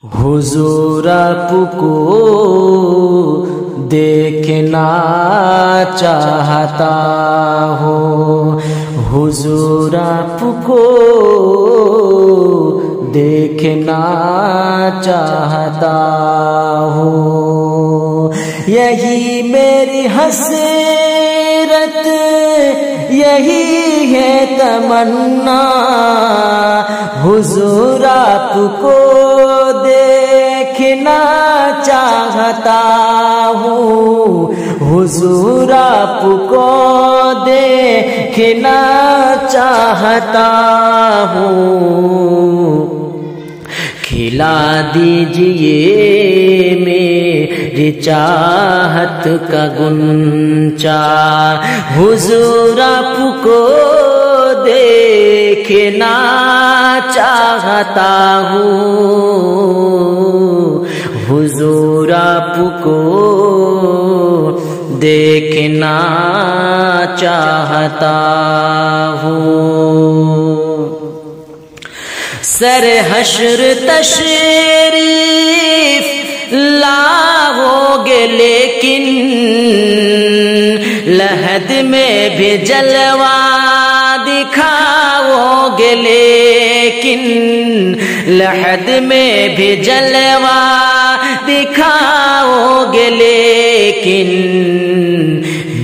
हुजूर आपको देखना चाहता हूँ, हुजूर आपको देखना चाहता हूँ। यही मेरी हसरत, यही है तमन्ना, हुजूर आपको देखना चाहता हूँ, हुजूर आपको देखना चाहता हूँ। खिला दीजिए मेरी चाहत का गुंचा, हुजूर आपको देखना चाहता हूँ, हुजूर आपको देखना चाहता हूँ। सर हश्र तशरीफ लाओगे लेकिन लहद में भी जलवा दिखाओगे, लेकिन लहद में भी जलवा दिखाओगे, लेकिन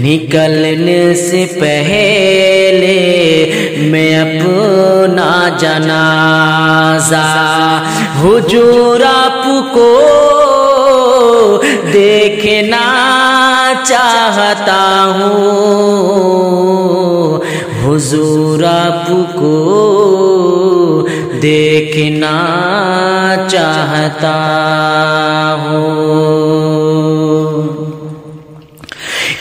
निकलने से पहले मैं अपना जनाजा हुजूर आपको देखना चाहता हूँ, हुजूर आपको देखना चाहता हूँ।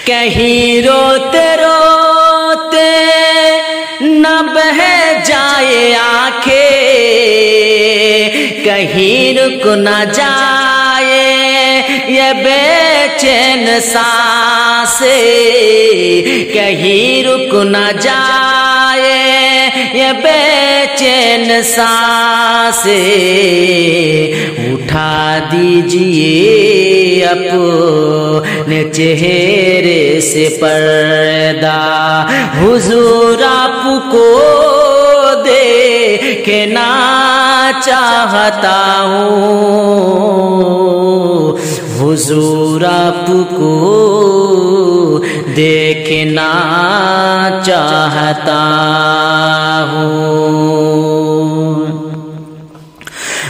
कहीं रोते रोते न बह जाए आंखें, कहीं रुक न जाए ये बेचैन सांसें, कहीं रुक न जाए ये बेचैन सांसें। उठा दीजिए अपने चेहरे से पर्दा, हुजूर आपको देखना चाहता हूँ, हुजूर आपको देखना चाहता हूँ।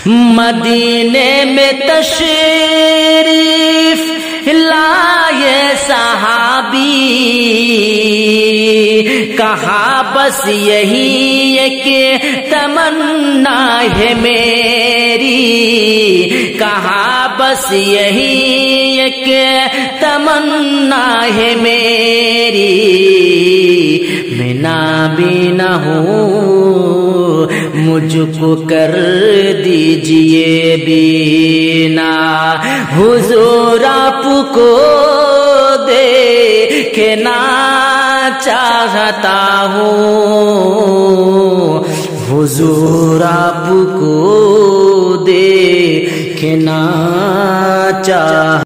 मदीने में तशरीफ लाए सहाबी, कहा बस यही एक तमन्ना है मेरी, कहा बस यही एक तमन्ना है मेरी। मैं नाबीना हूँ मुझको कर दीजिए बीना, हुजूर आपको देखना चाहता हूँ, हुजूर आपको देखना चाहता